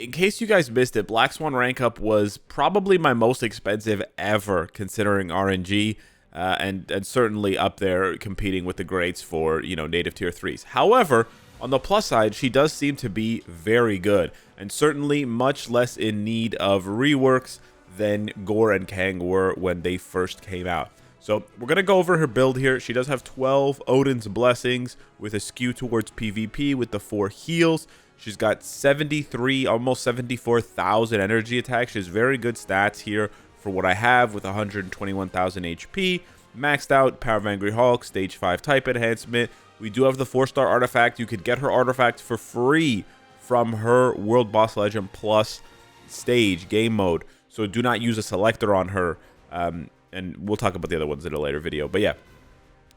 in case you guys missed it, Black Swan rank up was probably my most expensive ever, considering RNG, and certainly up there competing with the greats for, you know, native tier 3s. However, on the plus side, she does seem to be very good, and certainly much less in need of reworks than Gore and Kang were when they first came out. So we're going to go over her build here. She does have 12 Odin's Blessings with a skew towards PvP with the 4 heals. She's got 73, almost 74,000 energy attack. She has very good stats here for what I have with 121,000 HP. Maxed out Power of Angry Hulk, stage 5 type enhancement. We do have the 4-star artifact. You could get her artifact for free from her World Boss Legend Plus stage game mode. So do not use a selector on her. And we'll talk about the other ones in a later video. But yeah.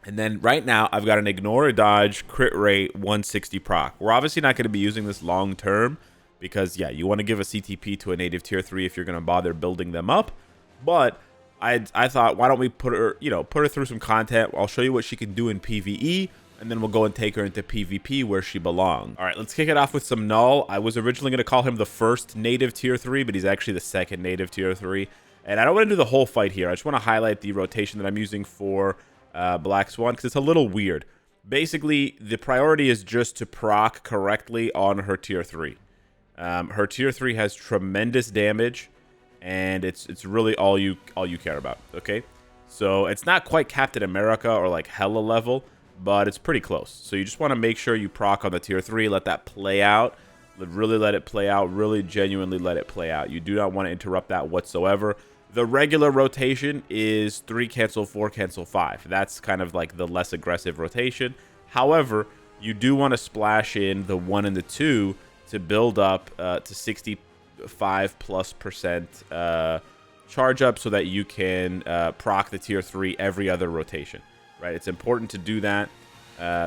And then right now, I've got an Ignore a Dodge crit rate 160 proc. We're obviously not going to be using this long term because, yeah, you want to give a CTP to a native tier 3 if you're going to bother building them up. But I thought, why don't we put her, put her through some content. I'll show you what she can do in PvE, and then we'll go and take her into PvP where she belongs. All right, let's kick it off with some Null. I was originally going to call him the first native tier 3, but he's actually the second native tier 3. And I don't want to do the whole fight here. I just want to highlight the rotation that I'm using for Black Swan because it's a little weird. Basically, the priority is just to proc correctly on her tier 3. Her tier 3 has tremendous damage, and it's really all you care about. Okay, so it's not quite Captain America or like Hella level, but it's pretty close. So you just want to make sure you proc on the tier 3, let that play out. Really let it play out, really genuinely let it play out. You do not want to interrupt that whatsoever. The regular rotation is 3 cancel, 4 cancel, 5. That's kind of like the less aggressive rotation. However, you do want to splash in the 1 and the 2 to build up to 65+% charge up so that you can proc the tier 3 every other rotation, right? It's important to do that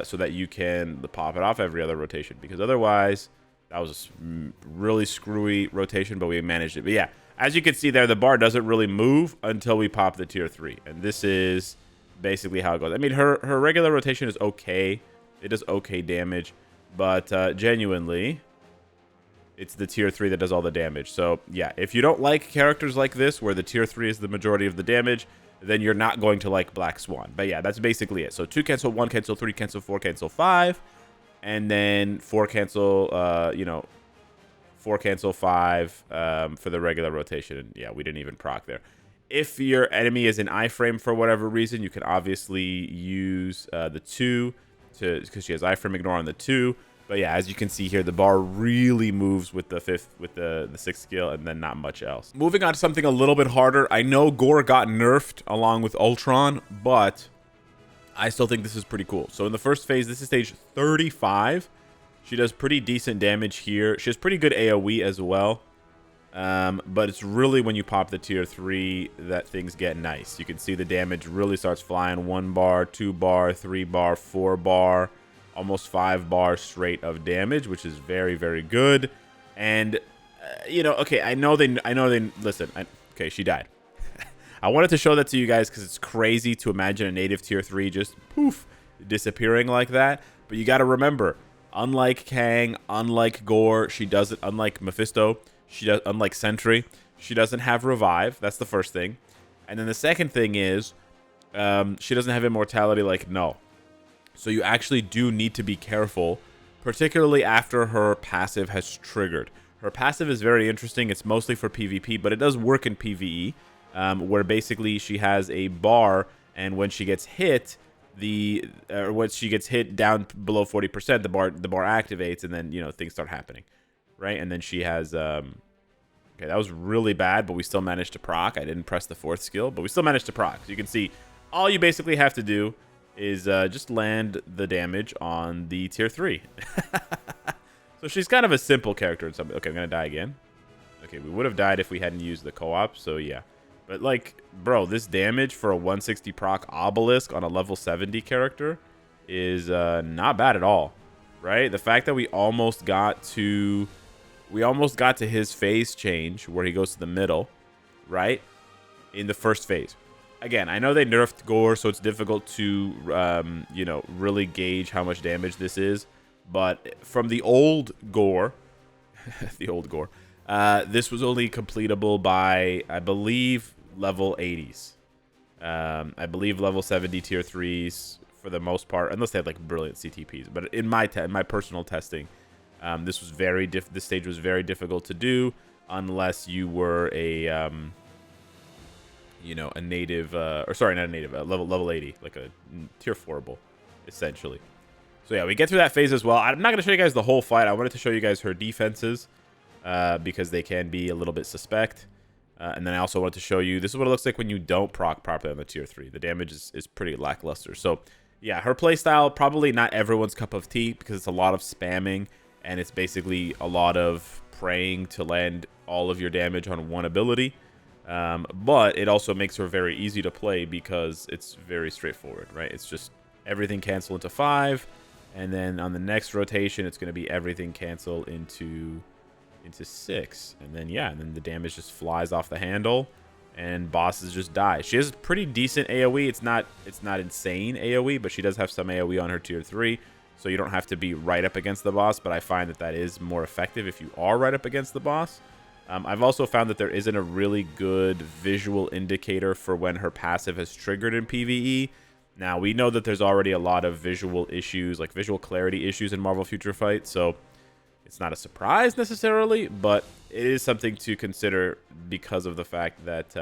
so that you can pop it off every other rotation, because otherwise that was a really screwy rotation, but we managed it. But yeah, as you can see there, the bar doesn't really move until we pop the tier 3. And this is basically how it goes. I mean, her regular rotation is okay. It does okay damage. But genuinely, it's the tier 3 that does all the damage. So yeah, if you don't like characters like this, where the tier 3 is the majority of the damage, then you're not going to like Black Swan. But yeah, that's basically it. So 2 cancel, 1 cancel, 3 cancel, 4 cancel, 5. And then 4 cancel, 4 cancel 5 for the regular rotation. And yeah, we didn't even proc there. If your enemy is in iframe for whatever reason, you can obviously use the 2 because she has iframe ignore on the 2. But yeah, as you can see here, the bar really moves with the 6th skill, and then not much else. Moving on to something a little bit harder. I know Gore got nerfed along with Ultron, but I still think this is pretty cool. So in the first phase, this is stage 35. She does pretty decent damage here. She has pretty good AoE as well. But it's really when you pop the tier 3 that things get nice. You can see the damage really starts flying. 1 bar, 2 bar, 3 bar, 4 bar, almost 5 bar straight of damage, which is very, very good. And, okay, I know they, listen, okay, she died. I wanted to show that to you guys because it's crazy to imagine a native tier 3 just poof disappearing like that. But you got to remember, unlike Kang, unlike Gore, she doesn't. Unlike Mephisto, unlike Sentry, she doesn't have revive. That's the first thing. And then the second thing is, she doesn't have immortality like Null. So you actually do need to be careful, particularly after her passive has triggered. Her passive is very interesting. It's mostly for PvP, but it does work in PvE. Where basically she has a bar, and when she gets hit, when she gets hit down below 40%, the bar activates, and then things start happening, right? And then she has okay, that was really bad, but we still managed to proc. I didn't press the 4th skill, but we still managed to proc. So you can see all you basically have to do is just land the damage on the tier 3. So she's kind of a simple character in some. Okay, I'm gonna die again. Okay, we would have died if we hadn't used the co-op. So yeah. But, like, bro, this damage for a 160 proc obelisk on a level 70 character is not bad at all, right? The fact that we almost got to his phase change where he goes to the middle, right, in the first phase. Again, I know they nerfed Gore, so it's difficult to, really gauge how much damage this is. But from the old Gore, This was only completable by, I believe, level 80s. I believe level 70 tier 3s for the most part, unless they had like brilliant CTPs. But in my personal testing, this stage was very difficult to do unless you were a you know, a native, or sorry, not a native, level 80, like a tier 4able, essentially. So yeah, we get through that phase as well. I'm not going to show you guys the whole fight. I wanted to show you guys her defenses because they can be a little bit suspect. And then I also wanted to show you, this is what it looks like when you don't proc properly on the tier 3. The damage is pretty lackluster. So yeah, her playstyle, probably not everyone's cup of tea because it's a lot of spamming and it's basically a lot of praying to land all of your damage on one ability. But it also makes her very easy to play because it's very straightforward, right? It's just everything cancel into 5, and then on the next rotation, it's going to be everything cancel into 6, and then yeah, and then the damage just flies off the handle, and bosses just die. She has pretty decent AOE. It's not insane AOE, but she does have some AOE on her tier 3, so you don't have to be right up against the boss. But I find that is more effective if you are right up against the boss. I've also found that there isn't a really good visual indicator for when her passive has triggered in PvE. Now, we know that there's already a lot of visual issues, like visual clarity issues in Marvel Future Fight, so it's not a surprise necessarily, but it is something to consider because of the fact that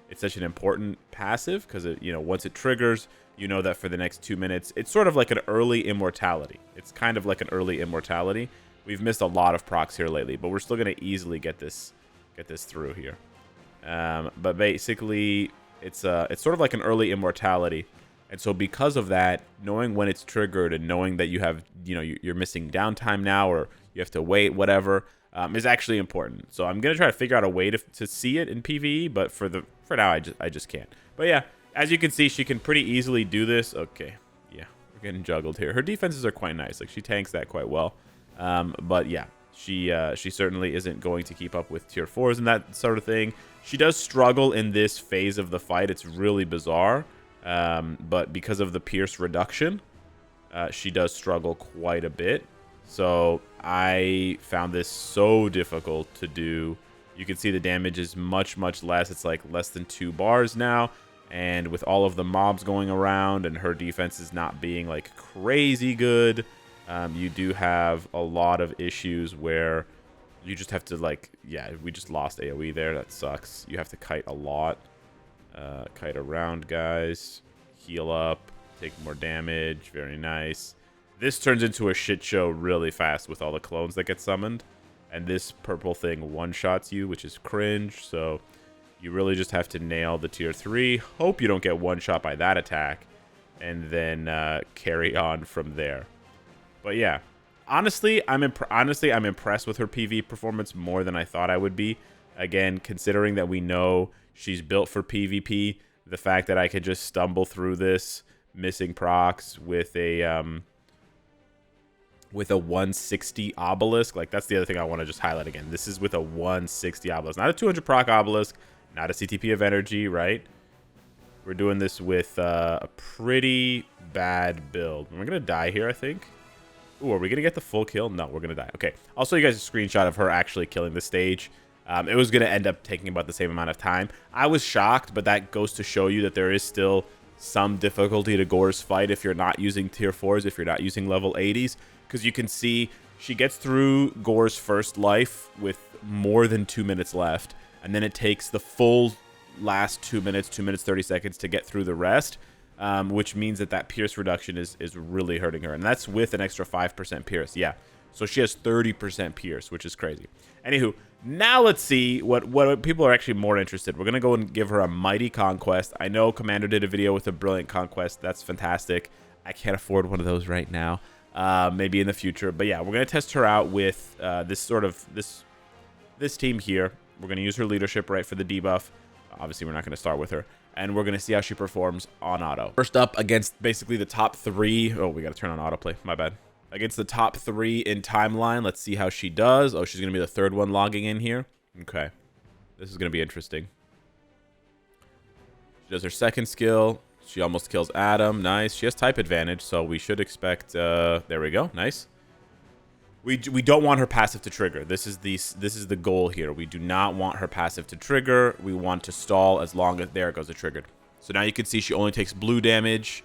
it's such an important passive, because you know, once it triggers, you know that for the next 2 minutes, it's sort of like an early immortality. It's kind of like an early immortality. We've missed a lot of procs here lately, but we're still going to easily get this through here. But basically, it's sort of like an early immortality. And so because of that, knowing when it's triggered and knowing that you have, you know, you're missing downtime now or you have to wait, whatever, is actually important. So I'm going to try to figure out a way to see it in PvE, but for now, I just can't. But yeah, as you can see, she can pretty easily do this. Okay, yeah, we're getting juggled here. Her defenses are quite nice. Like, she tanks that quite well. But yeah, she certainly isn't going to keep up with tier 4s and that sort of thing. She does struggle in this phase of the fight. It's really bizarre. But because of the pierce reduction, she does struggle quite a bit. So I found this so difficult to do. You can see the damage is much less. It's like less than 2 bars now. And with all of the mobs going around and her defense is not being like crazy good, you do have a lot of issues where you just have to, like, yeah, we just lost AoE there. That sucks. You have to kite a lot. Kite around, guys. Heal up. Take more damage. Very nice. This turns into a shit show really fast with all the clones that get summoned. And this purple thing one-shots you, which is cringe. So you really just have to nail the tier 3. Hope you don't get one-shot by that attack. And then carry on from there. But yeah, honestly, I'm impressed with her PvE performance more than I thought I would be. Again, considering that we know she's built for PvP, the fact that I could just stumble through this, missing procs with a 160 obelisk, like, that's the other thing I want to just highlight again. This is with a 160 obelisk, not a 200 proc obelisk, not a CTP of energy, right? We're doing this with a pretty bad build. We're gonna die here, I think. Ooh, are we going to get the full kill? No, we're going to die. Okay, I'll show you guys a screenshot of her actually killing the stage. It was going to end up taking about the same amount of time. I was shocked, but that goes to show you that there is still some difficulty to Gore's fight if you're not using tier 4s, if you're not using level 80s. Because you can see she gets through Gore's first life with more than 2 minutes left. And then it takes the full last 2 minutes, 2 minutes 30 seconds to get through the rest. Which means that pierce reduction is really hurting her. And that's with an extra 5% pierce. Yeah. So she has 30% pierce, which is crazy. Anywho, now let's see what people are actually more interested. We're going to go and give her a mighty conquest. I know Commander did a video with a brilliant conquest. That's fantastic. I can't afford one of those right now. Maybe in the future. But yeah, we're going to test her out with this team here. We're going to use her leadership right for the debuff. Obviously, we're not going to start with her. And we're going to see how she performs on auto. First up, against basically the top 3. Oh, we got to turn on autoplay. My bad. Against the top 3 in timeline. Let's see how she does. Oh, she's going to be the 3rd one logging in here. Okay. This is going to be interesting. She does her 2nd skill. She almost kills Adam. Nice. She has type advantage, so we should expect... there we go. Nice. We don't want her passive to trigger. This is the goal here. We do not want her passive to trigger. We want to stall as long as there it goes, it triggered. So now you can see she only takes blue damage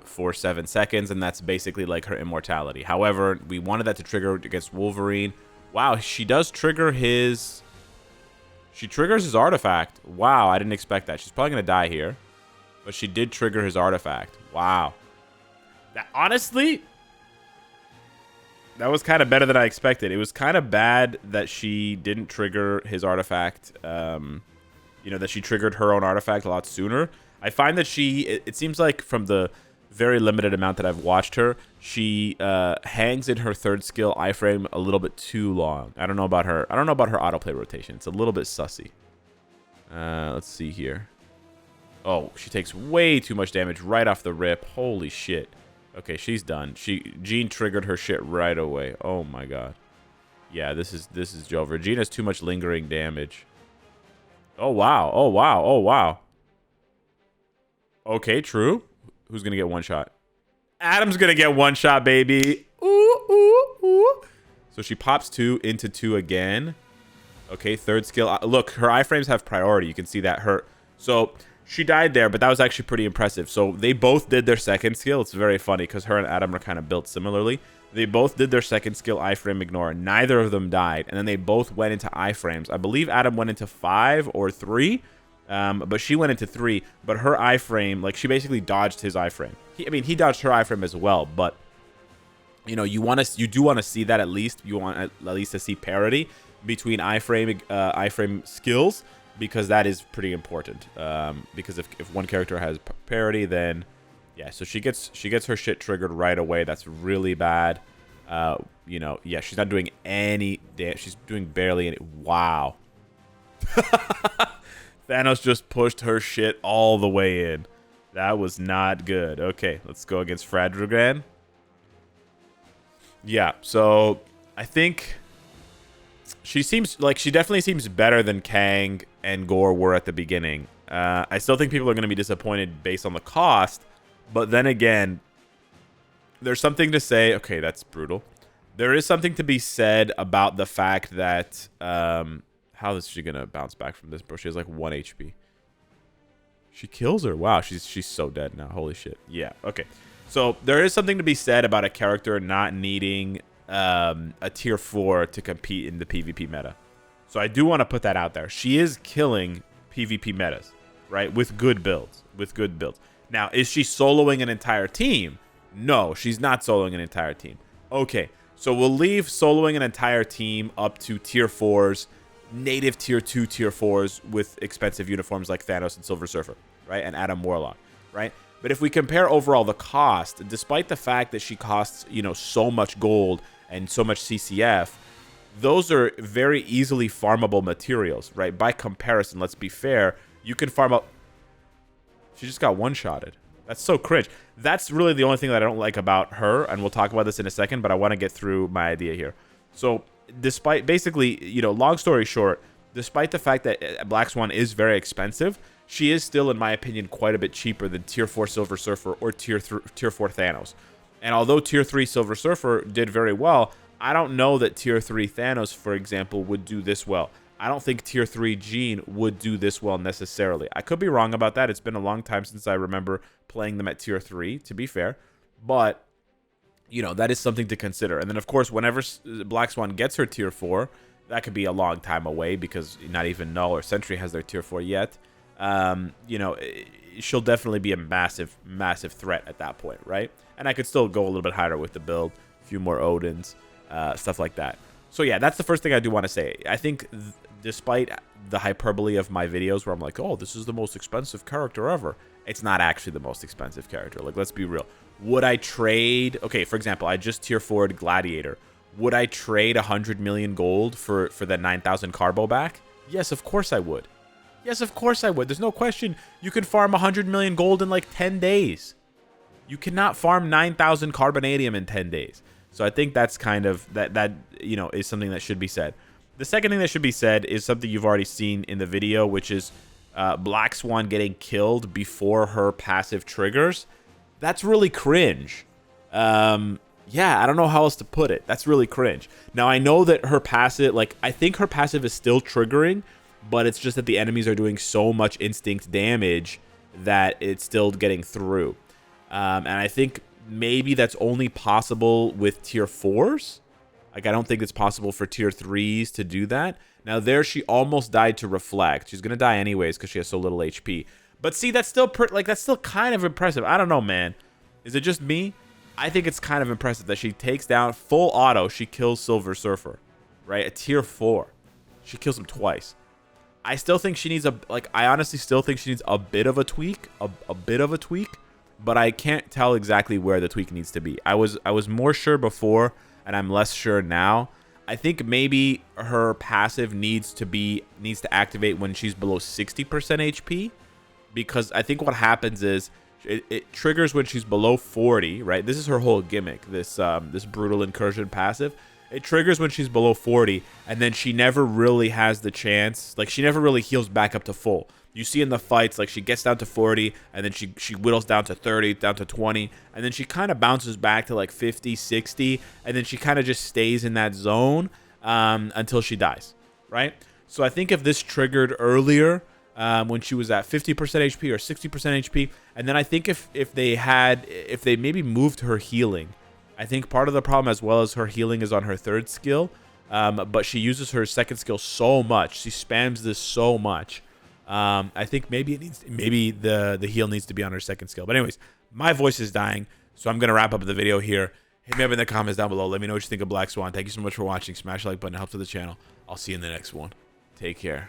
for 7 seconds, and that's basically like her immortality. However, we wanted that to trigger against Wolverine. Wow, she does trigger his... She triggers his artifact. Wow, I didn't expect that. She's probably going to die here. But she did trigger his artifact. Wow. That, honestly, that was kind of better than I expected. It was kind of bad that she didn't trigger his artifact. You know, that she triggered her own artifact a lot sooner. I find that it seems like from the very limited amount that I've watched her, she hangs in her third skill iframe a little bit too long. I don't know about her autoplay rotation. It's a little bit sussy. Let's see here. Oh, she takes way too much damage right off the rip. Holy shit. Okay, she's done. Jean triggered her shit right away. Oh my god. Yeah, this is Jover. Jean has too much lingering damage. Oh wow. Oh wow. Oh wow. Okay, true. Who's gonna get one shot? Adam's gonna get one shot, baby. Ooh, ooh, ooh. So she pops 2 into 2 again. Okay, third skill. Look, her iframes have priority. You can see that so she died there, but that was actually pretty impressive. So they both did their second skill. It's very funny because her and Adam are kind of built similarly. They both did their second skill, iframe ignore. Neither of them died, and then they both went into iframes. I believe Adam went into 5 or 3. But she went into 3, but her iframe, like, she basically dodged his iframe. He dodged her iframe as well, but, you know, you do want to see that at least. You want at least to see parity between iframe skills, because that is pretty important. Because if one character has parity, then, yeah, so she gets her shit triggered right away. That's really bad. You know, yeah, she's not doing any damage. She's doing barely any. Wow. Thanos just pushed her shit all the way in. That was not good. Okay, let's go against Fradragan. Yeah, so I think she definitely seems better than Kang and Gore were at the beginning. I still think people are going to be disappointed based on the cost, but then again, there's something to say. Okay, that's brutal. There is something to be said about the fact that how is she gonna bounce back from this, bro? She has like 1 HP. She kills her. Wow, she's so dead now. Holy shit. Yeah, okay. So there is something to be said about a character not needing a tier 4 to compete in the PvP meta. So I do want to put that out there. She is killing PvP metas, right? With good builds. Now, is she soloing an entire team? No, she's not soloing an entire team. Okay, so we'll leave soloing an entire team up to tier 4s, native tier 2, tier 4s with expensive uniforms like Thanos and Silver Surfer, right? And Adam Warlock, right? But if we compare overall the cost, despite the fact that she costs, you know, so much gold and so much CCF, those are very easily farmable materials, right? By comparison, let's be fair, you can farm up. She just got one-shotted. That's so cringe. That's really the only thing that I don't like about her, and we'll talk about this in a second, but I want to get through my idea here. So despite, basically, you know, long story short, despite the fact that Black Swan is very expensive, she is still, in my opinion, quite a bit cheaper than tier 4 Silver Surfer or tier 4 Thanos. And although tier 3 Silver Surfer did very well, I don't know that tier 3 Thanos, for example, would do this well. I don't think tier 3 Jean would do this well necessarily. I could be wrong about that. It's been a long time since I remember playing them at tier 3, to be fair. But, you know, that is something to consider. And then, of course, whenever Black Swan gets her tier 4, that could be a long time away because not even Null or Sentry has their tier 4 yet. You know, she'll definitely be a massive, massive threat at that point, right? And I could still go a little bit higher with the build, a few more Odins, stuff like that. So yeah, that's the first thing I do want to say. I think despite the hyperbole of my videos where I'm like, oh, this is the most expensive character ever, it's not actually the most expensive character. Like, let's be real. Would I trade... Okay, for example, I just tier 4'd Gladiator. Would I trade 100 million gold for the 9,000 Carbo back? Yes, of course I would. Yes, of course I would. There's no question. You can farm 100 million gold in like 10 days. You cannot farm 9,000 Carbonadium in 10 days. So I think that's kind of... That you know, is something that should be said. The second thing that should be said is something you've already seen in the video, which is Black Swan getting killed before her passive triggers. That's really cringe. You yeah, I don't know how else to put it. That's really cringe. Now, I know that her passive, like, I think her passive is still triggering, but it's just that the enemies are doing so much instinct damage that it's still getting through. And I think maybe that's only possible with tier 4s. Like, I don't think it's possible for tier 3s to do that. Now, there she almost died to reflect. She's going to die anyways because she has so little HP. But see, that's still that's still kind of impressive. I don't know, man. Is it just me? I think it's kind of impressive that she takes down full auto. She kills Silver Surfer, right? A tier 4. She kills him twice. I still think she needs I honestly still think she needs a bit of a tweak, a bit of a tweak, but I can't tell exactly where the tweak needs to be. I was more sure before, and I'm less sure now. I think maybe her passive needs to activate when she's below 60% HP, because I think what happens is it triggers when she's below 40, right? This is her whole gimmick, this brutal incursion passive. It triggers when she's below 40, and then she never really has the chance. Like, she never really heals back up to full. You see in the fights, like, she gets down to 40, and then she whittles down to 30, down to 20, and then she kind of bounces back to, like, 50, 60, and then she kind of just stays in that zone until she dies, right? So I think if this triggered earlier, when she was at 50% HP or 60% HP, and then I think if they maybe moved her healing, I think part of the problem as well as her healing is on her third skill, but she uses her second skill so much. She spams this so much. I think maybe the heal needs to be on her second skill. But anyways, my voice is dying, so I'm gonna wrap up the video here. Hit me up in the comments down below. Let me know what you think of Black Swan. Thank you so much for watching. Smash the like button, it helps with the channel. I'll see you in the next one. Take care.